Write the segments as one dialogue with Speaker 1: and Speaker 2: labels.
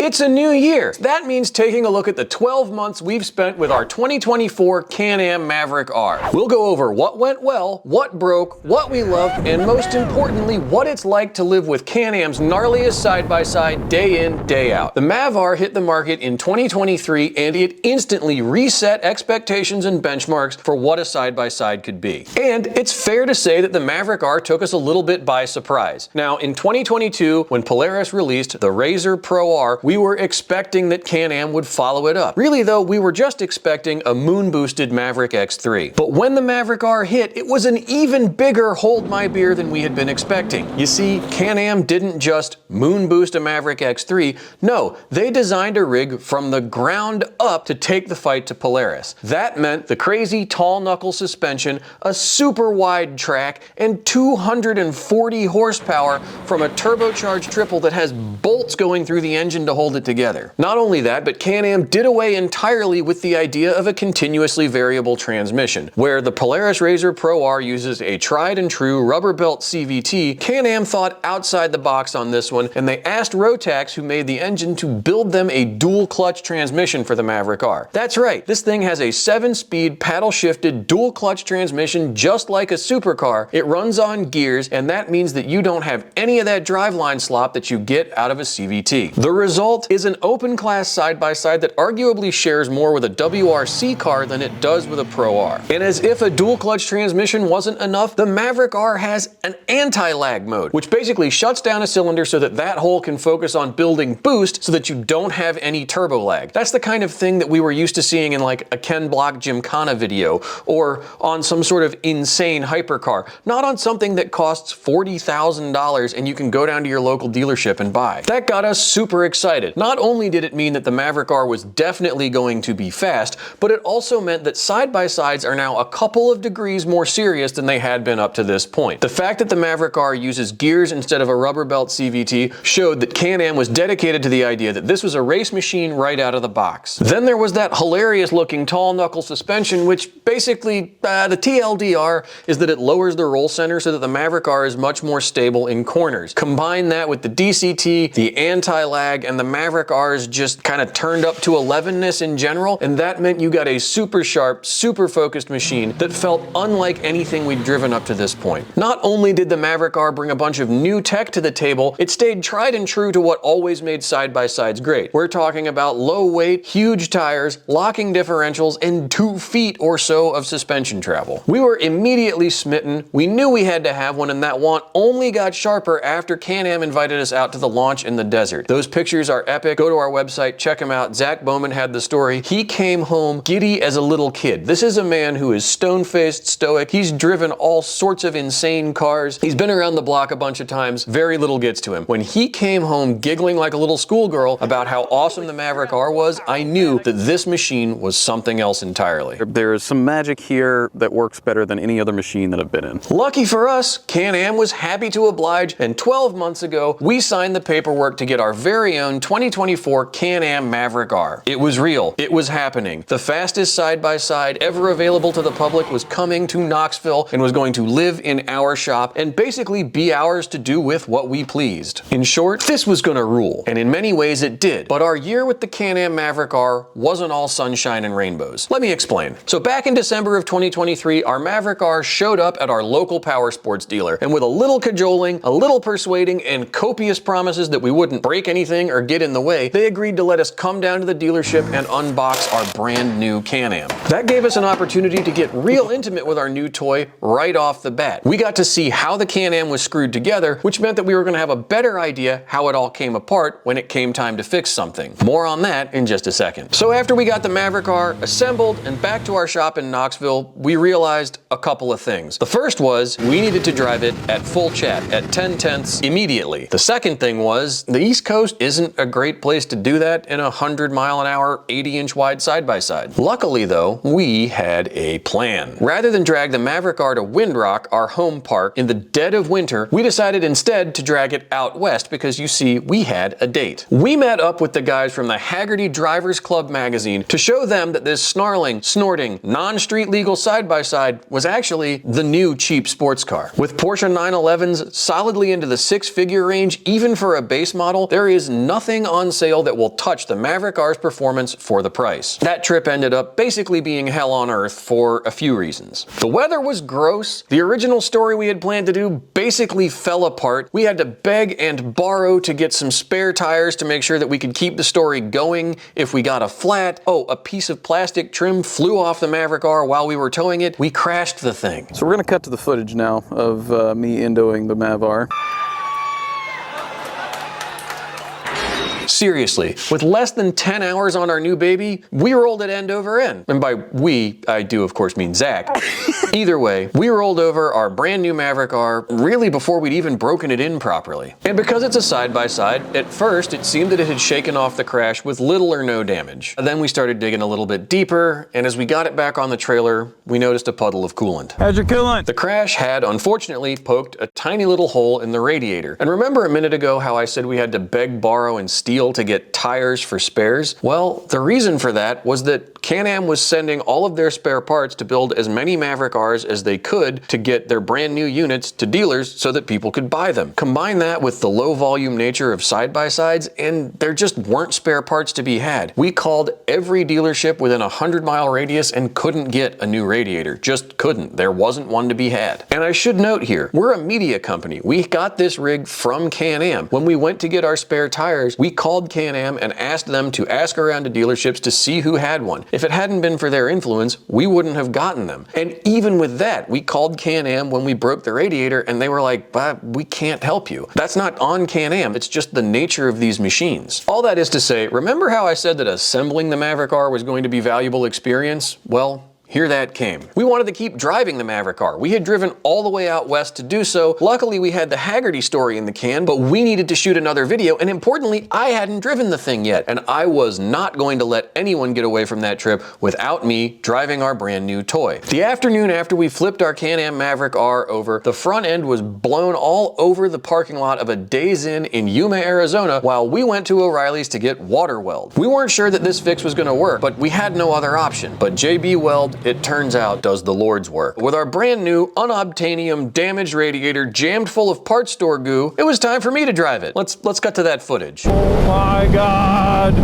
Speaker 1: It's a new year. That means taking a look at the 12 months we've spent with our 2024 Can-Am Maverick R. We'll go over what went well, what broke, what we loved, and most importantly, what it's like to live with Can-Am's gnarliest side-by-side day in, day out. The Mav R hit the market in 2023 and it instantly reset expectations and benchmarks for what a side-by-side could be. And it's fair to say that the Maverick R took us a little bit by surprise. Now, in 2022, when Polaris released the Razor Pro R, we were expecting that Can-Am would follow it up. Really though, we were just expecting a moon-boosted Maverick X3. But when the Maverick R hit, it was an even bigger hold my beer than we had been expecting. You see, Can-Am didn't just moon-boost a Maverick X3, no, they designed a rig from the ground up to take the fight to Polaris. That meant the crazy tall knuckle suspension, a super wide track, and 240 horsepower from a turbocharged triple that has bolts going through the engine to hold it together. Not only that, but Can-Am did away entirely with the idea of a continuously variable transmission. Where the Polaris Razor Pro R uses a tried and true rubber belt CVT, Can-Am thought outside the box on this one, and they asked Rotax, who made the engine, to build them a dual clutch transmission for the Maverick R. That's right, this thing has a 7-speed paddle shifted dual clutch transmission just like a supercar. It runs on gears, and that means that you don't have any of that driveline slop that you get out of a CVT. The result is an open class side-by-side that arguably shares more with a WRC car than it does with a Pro R. And as if a dual clutch transmission wasn't enough, the Maverick R has an anti-lag mode, which basically shuts down a cylinder so that that hole can focus on building boost so that you don't have any turbo lag. That's the kind of thing that we were used to seeing in like a Ken Block Gymkhana video or on some sort of insane hypercar, not on something that costs $40,000 and you can go down to your local dealership and buy. That got us super excited. Not only did it mean that the Maverick R was definitely going to be fast, but it also meant that side-by-sides are now a couple of degrees more serious than they had been up to this point. The fact that the Maverick R uses gears instead of a rubber belt CVT showed that Can-Am was dedicated to the idea that this was a race machine right out of the box. Then there was that hilarious looking tall knuckle suspension, which basically, the TLDR is that it lowers the roll center so that the Maverick R is much more stable in corners. Combine that with the DCT, the anti-lag, and the Maverick R is just kind of turned up to 11ness in general, and that meant you got a super sharp, super focused machine that felt unlike anything we'd driven up to this point. Not only did the Maverick R bring a bunch of new tech to the table, it stayed tried and true to what always made side-by-sides great. We're talking about low weight, huge tires, locking differentials, and 2 feet or so of suspension travel. We were immediately smitten. We knew we had to have one, and that want only got sharper after Can-Am invited us out to the launch in the desert. Those pictures are epic. Go to our website, check them out. Zach Bowman had the story. He came home giddy as a little kid. This is a man who is stone-faced, stoic. He's driven all sorts of insane cars. He's been around the block a bunch of times. Very little gets to him. When he came home giggling like a little schoolgirl about how awesome the Maverick R was, I knew that this machine was something else entirely.
Speaker 2: There's some magic here that works better than any other machine that I've been in.
Speaker 1: Lucky for us, Can-Am was happy to oblige, and 12 months ago, we signed the paperwork to get our very own 2024 Can-Am Maverick R. It was real. It was happening. The fastest side-by-side ever available to the public was coming to Knoxville and was going to live in our shop and basically be ours to do with what we pleased. In short, this was gonna rule, and in many ways it did. But our year with the Can-Am Maverick R wasn't all sunshine and rainbows. Let me explain. So back in December of 2023, our Maverick R showed up at our local power sports dealer, and with a little cajoling, a little persuading, and copious promises that we wouldn't break anything or get in the way, they agreed to let us come down to the dealership and unbox our brand new Can-Am. That gave us an opportunity to get real intimate with our new toy right off the bat. We got to see how the Can-Am was screwed together, which meant that we were going to have a better idea how it all came apart when it came time to fix something. More on that in just a second. So after we got the Maverick R assembled and back to our shop in Knoxville, we realized a couple of things. The first was we needed to drive it at full chat at 10/10 immediately. The second thing was the East Coast isn't a great place to do that in a 100-mile-an-hour, 80-inch wide side-by-side. Luckily though, we had a plan. Rather than drag the Maverick R to Windrock, our home park, in the dead of winter, we decided instead to drag it out west because, you see, we had a date. We met up with the guys from the Haggerty Drivers Club magazine to show them that this snarling, snorting, non-street legal side-by-side was actually the new cheap sports car. With Porsche 911s solidly into the 6-figure range, even for a base model, there is nothing nothing on sale that will touch the Maverick R's performance for the price. That trip ended up basically being hell on earth for a few reasons. The weather was gross. The original story we had planned to do basically fell apart. We had to beg and borrow to get some spare tires to make sure that we could keep the story going if we got a flat. Oh, a piece of plastic trim flew off the Maverick R while we were towing it. We crashed the thing.
Speaker 2: So we're gonna cut to the footage now of me endoing the Mav R.
Speaker 1: Seriously, with less than 10 hours on our new baby, we rolled it end over end. And by we, I do of course mean Zach. Either way, we rolled over our brand new Maverick R really before we'd even broken it in properly. And because it's a side-by-side, at first it seemed that it had shaken off the crash with little or no damage. And then we started digging a little bit deeper, and as we got it back on the trailer, we noticed a puddle of coolant.
Speaker 2: How's your coolant?
Speaker 1: The crash had, unfortunately, poked a tiny little hole in the radiator. And remember a minute ago how I said we had to beg, borrow, and steal to get tires for spares? Well, the reason for that was that Can-Am was sending all of their spare parts to build as many Maverick R's as they could to get their brand new units to dealers so that people could buy them. Combine that with the low volume nature of side-by-sides and there just weren't spare parts to be had. We called every dealership within a 100-mile radius and couldn't get a new radiator. Just couldn't. There wasn't one to be had. And I should note here, we're a media company. We got this rig from Can-Am. When we went to get our spare tires, we called Can-Am and asked them to ask around to dealerships to see who had one. If it hadn't been for their influence, we wouldn't have gotten them. And even with that, we called Can-Am when we broke the radiator and they were like, we can't help you. That's not on Can-Am, it's just the nature of these machines. All that is to say, remember how I said that assembling the Maverick R was going to be valuable experience? Well, here that came. We wanted to keep driving the Maverick R. We had driven all the way out west to do so. Luckily, we had the Haggerty story in the can, but we needed to shoot another video, and importantly, I hadn't driven the thing yet, and I was not going to let anyone get away from that trip without me driving our brand new toy. The afternoon after we flipped our Can-Am Maverick R over, the front end was blown all over the parking lot of a Days Inn in Yuma, Arizona, while we went to O'Reilly's to get water weld. We weren't sure that this fix was gonna work, but we had no other option. But JB Weld, it turns out, does the Lord's work. With our brand new unobtainium damaged radiator jammed full of parts store goo, it was time for me to drive it. Let's cut to that footage.
Speaker 2: Oh my God.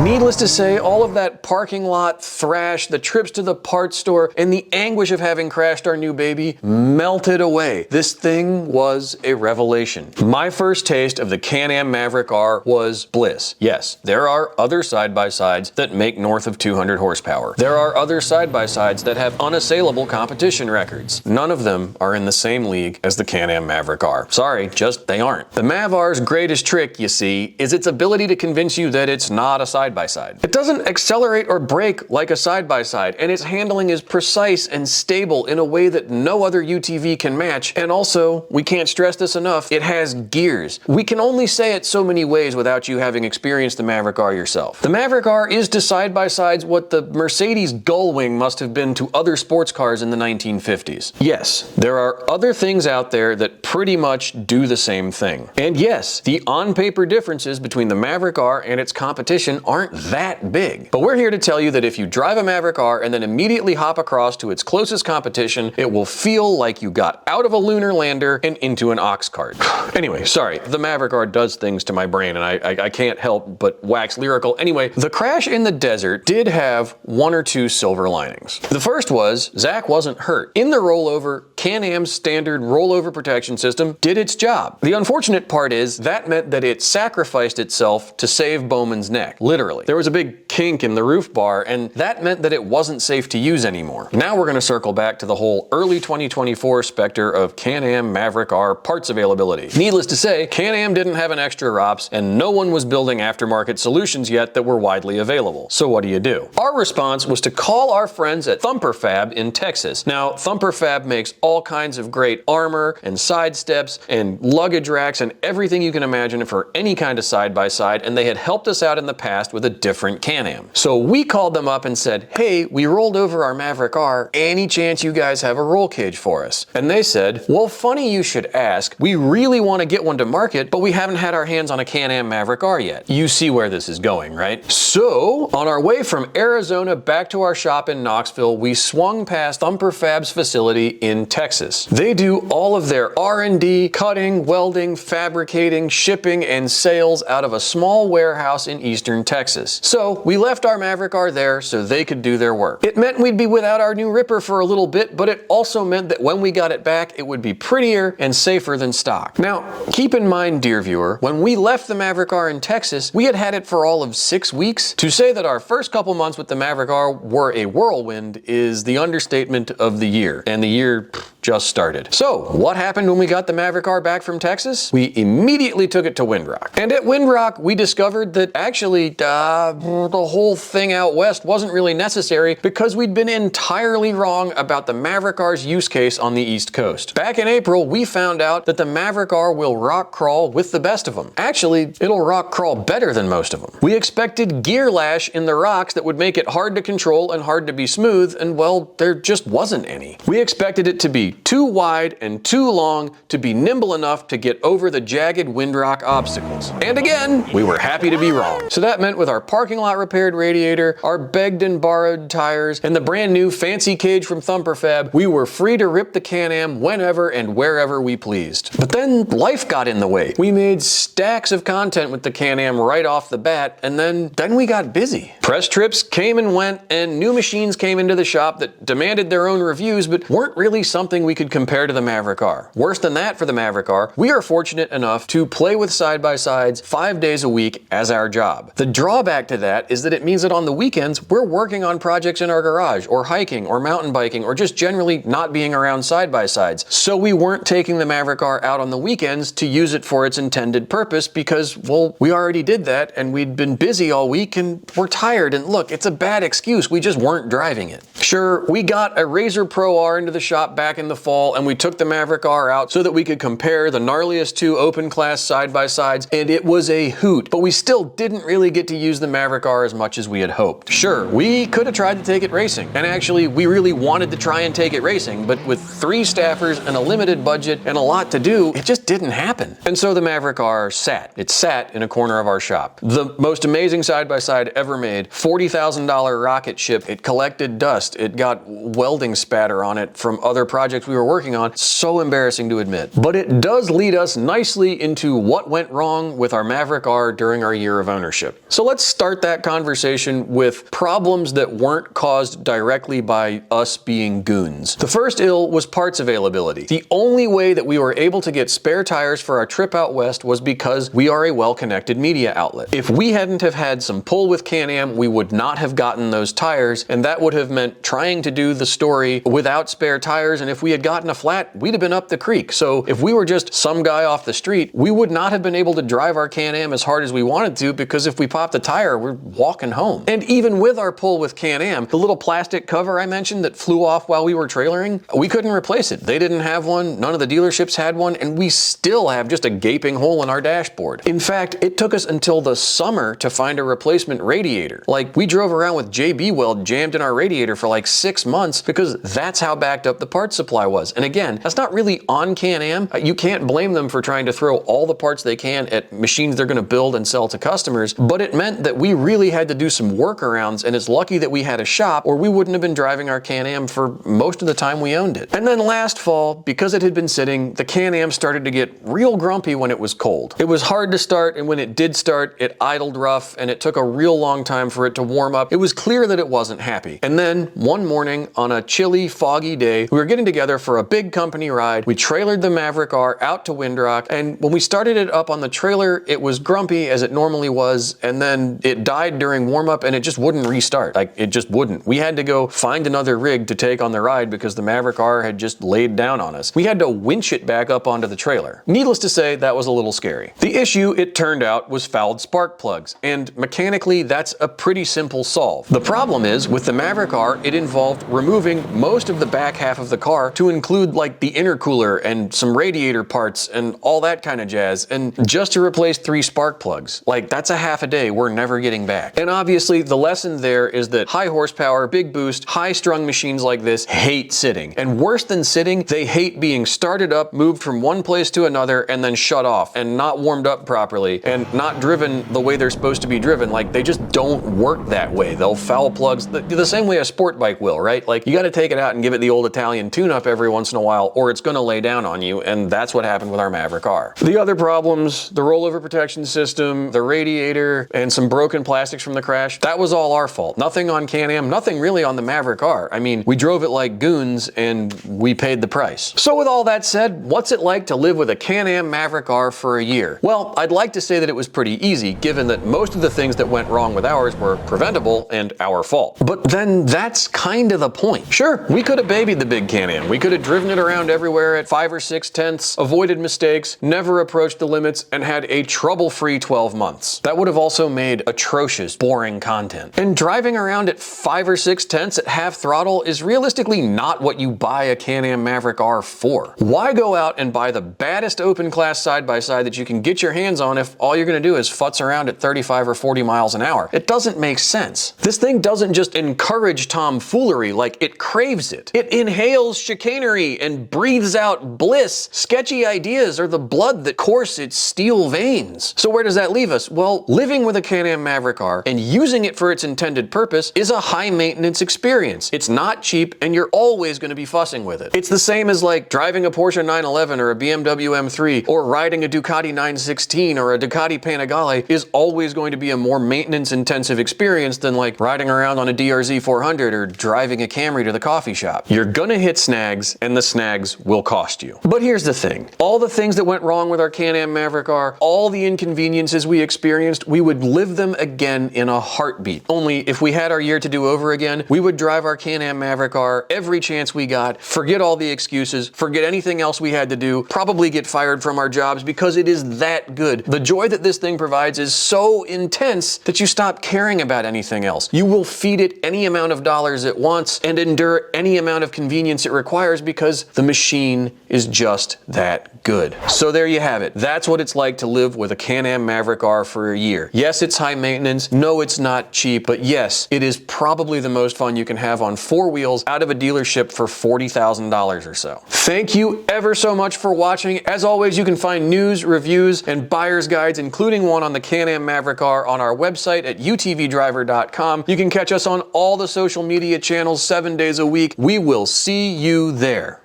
Speaker 1: Needless to say, all of that parking lot thrash, the trips to the parts store, and the anguish of having crashed our new baby melted away. This thing was a revelation. My first taste of the Can-Am Maverick R was bliss. Yes, there are other side-by-sides that make north of 200 horsepower. There are other side-by-sides that have unassailable competition records. None of them are in the same league as the Can-Am Maverick R. Sorry, just they aren't. The Mav R's greatest trick, you see, is its ability to convince you that it's not a side-by-side. It doesn't accelerate or brake like a side-by-side, and its handling is precise and stable in a way that no other UTV can match. And also, we can't stress this enough, it has gears. We can only say it so many ways without you having experienced the Maverick R yourself. The Maverick R is to side-by-sides what the Mercedes Gullwing must have been to other sports cars in the 1950s. Yes, there are other things out there that pretty much do the same thing. And yes, the on-paper differences between the Maverick R and its competition aren't that big. But we're here to tell you that if you drive a Maverick R and then immediately hop across to its closest competition, it will feel like you got out of a lunar lander and into an ox cart. Anyway, sorry, the Maverick R does things to my brain and I can't help but wax lyrical. Anyway, the crash in the desert did have one or two silver linings. The first was, Zach wasn't hurt. In the rollover, Can-Am's standard rollover protection system did its job. The unfortunate part is, that meant that it sacrificed itself to save Bowman's neck, literally. There was a big kink in the roof bar, and that meant that it wasn't safe to use anymore. Now we're gonna circle back to the whole early 2024 specter of Can-Am Maverick R parts availability. Needless to say, Can-Am didn't have an extra ROPS, and no one was building aftermarket solutions yet that were widely available. So what do? Our response was to call our friends at Thumper Fab in Texas. Now, Thumper Fab makes all kinds of great armor and side steps and luggage racks and everything you can imagine for any kind of side-by-side, and they had helped us out in the past with a different Can-Am. So we called them up and said, hey, we rolled over our Maverick R. Any chance you guys have a roll cage for us? And they said, well, funny you should ask. We really want to get one to market, but we haven't had our hands on a Can-Am Maverick R yet. You see where this is going, right? So on our way from Arizona back to our shop in Knoxville, we swung past Thumper Fab's facility in Texas. They do all of their R&D, cutting, welding, fabricating, shipping, and sales out of a small warehouse in eastern Texas. So we left our Maverick R there so they could do their work. It meant we'd be without our new Ripper for a little bit, but it also meant that when we got it back, it would be prettier and safer than stock. Now, keep in mind, dear viewer, when we left the Maverick R in Texas, we had had it for all of 6 weeks. To say that our first couple months with the Maverick R were a whirlwind is the understatement of the year, and the year just started. So what happened when we got the Maverick R back from Texas? We immediately took it to Windrock. And at Windrock, we discovered that actually the whole thing out west wasn't really necessary because we'd been entirely wrong about the Maverick R's use case on the East Coast. Back in April, we found out that the Maverick R will rock crawl with the best of them. Actually, it'll rock crawl better than most of them. We expected gear lash in the rocks that would make it hard to control and hard to be smooth, and well, there just wasn't any. We expected it to be too wide and too long to be nimble enough to get over the jagged Windrock obstacles. And again, we were happy to be wrong. So that meant with our parking lot repaired radiator, our begged and borrowed tires, and the brand new fancy cage from Thumper Fab, we were free to rip the Can-Am whenever and wherever we pleased. But then life got in the way. We made stacks of content with the Can-Am right off the bat, and then we got busy. Press trips came and went, and new machines came into the shop that demanded their own reviews, but weren't really something we could compare to the Maverick R. Worse than that for the Maverick R, we are fortunate enough to play with side-by-sides 5 days a week as our job. The drawback to that is that it means that on the weekends, we're working on projects in our garage, or hiking, or mountain biking, or just generally not being around side-by-sides. So we weren't taking the Maverick R out on the weekends to use it for its intended purpose because, well, we already did that and we'd been busy all week and we're tired, and look, it's a bad excuse, we just weren't driving it. Sure, we got a Razor Pro R into the shop back in the fall and we took the Maverick R out so that we could compare the gnarliest two open class side-by-sides, and it was a hoot, but we still didn't really get to use the Maverick R as much as we had hoped. Sure, we could have tried to take it racing, and actually we really wanted to try and take it racing, but with 3 staffers and a limited budget and a lot to do, it just didn't happen. And so the Maverick R sat. It sat in a corner of our shop. The most amazing side-by-side ever made, $40,000 rocket ship. It collected dust. It got welding spatter on it from other projects we were working on. So embarrassing to admit. But it does lead us nicely into what went wrong with our Maverick R during our year of ownership. So let's start that conversation with problems that weren't caused directly by us being goons. The first ill was parts availability. The only way that we were able to get spare tires for our trip out west was because we are a well-connected media outlet. If we hadn't have had some pull with Can-Am, we would not have gotten those tires, and that would have meant trying to do the story without spare tires, and if we had gotten a flat, we'd have been up the creek. So if we were just some guy off the street, we would not have been able to drive our Can-Am as hard as we wanted to, because if we popped a tire, we're walking home. And even with our pull with Can-Am, the little plastic cover I mentioned that flew off while we were trailering, we couldn't replace it. They didn't have one, none of the dealerships had one, and we still have just a gaping hole in our dashboard. In fact, it took us until the summer to find a replacement radiator. Like, we drove around with JB weld jammed in our radiator for like 6 months because that's how backed up the parts supply was. And again, that's not really on Can-Am. You can't blame them for trying to throw all the parts they can at machines they're gonna build and sell to customers, but it meant that we really had to do some workarounds, and it's lucky that we had a shop or we wouldn't have been driving our Can-Am for most of the time we owned it. And then last fall, because it had been sitting, the Can-Am started to get real grumpy when it was cold. It was hard to start, and when it did start, it idled rough, and it took a real long time for it to warm up. It was clear that it wasn't happy. And then one morning on a chilly, foggy day, we were getting together for a big company ride. We trailered the Maverick R out to Windrock, and when we started it up on the trailer, it was grumpy as it normally was, and then it died during warm-up and it just wouldn't restart. Like, it just wouldn't. We had to go find another rig to take on the ride because the Maverick R had just laid down on us. We had to winch it back up onto the trailer. Needless to say, that was a little scary. The issue, it turned out, was fouled spark plugs, and mechanically, that's a pretty simple solve. The problem is, with the Maverick R, it involved removing most of the back half of the car car to include like the intercooler and some radiator parts and all that kind of jazz, and just to replace 3 spark plugs. Like, that's a half a day we're never getting back. And obviously the lesson there is that high horsepower, big boost, high strung machines like this hate sitting. And worse than sitting, they hate being started up, moved from one place to another, and then shut off, and not warmed up properly, and not driven the way they're supposed to be driven. Like, they just don't work that way. They'll foul plugs the same way a sport bike will, right? Like, you gotta take it out and give it the old Italian tune-up every once in a while, or it's gonna lay down on you, and that's what happened with our Maverick R. The other problems, the rollover protection system, the radiator, and some broken plastics from the crash, that was all our fault. Nothing on Can-Am, nothing really on the Maverick R. I mean, we drove it like goons, and we paid the price. So with all that said, what's it like to live with a Can-Am Maverick R for a year? Well, I'd like to say that it was pretty easy, given that most of the things that went wrong with ours were preventable and our fault. But then that's kind of the point. Sure, we could have babied the big Can-Am. We could have driven it around everywhere at 5 or 6 tenths, avoided mistakes, never approached the limits, and had a trouble-free 12 months. That would have also made atrocious, boring content. And driving around at 5 or 6 tenths at half throttle is realistically not what you buy a Can-Am Maverick R for. Why go out and buy the baddest open class side-by-side that you can get your hands on if all you're gonna do is futz around at 35 or 40 miles an hour? It doesn't make sense. This thing doesn't just encourage tomfoolery, like, it craves it. It inhales chicanery and breathes out bliss. Sketchy ideas are the blood that course its steel veins. So where does that leave us? Well, living with a Can-Am Maverick R and using it for its intended purpose is a high maintenance experience. It's not cheap, and you're always gonna be fussing with it. It's the same as like driving a Porsche 911 or a BMW M3, or riding a Ducati 916 or a Ducati Panigale is always going to be a more maintenance intensive experience than like riding around on a DRZ 400 or driving a Camry to the coffee shop. You're gonna hit snags, and the snags will cost you. But here's the thing. All the things that went wrong with our Can-Am Maverick R, all the inconveniences we experienced, we would live them again in a heartbeat. Only if we had our year to do over again, we would drive our Can-Am Maverick R every chance we got, forget all the excuses, forget anything else we had to do, probably get fired from our jobs because it is that good. The joy that this thing provides is so intense that you stop caring about anything else. You will feed it any amount of dollars it wants and endure any amount of convenience it requires because the machine is just that good. So there you have it. That's what it's like to live with a Can-Am Maverick R for a year. Yes, it's high maintenance. No, it's not cheap, but yes, it is probably the most fun you can have on 4 wheels out of a dealership for $40,000 or so. Thank you ever so much for watching. As always, you can find news, reviews, and buyer's guides, including one on the Can-Am Maverick R, on our website at utvdriver.com. You can catch us on all the social media channels 7 days a week. We will see you there.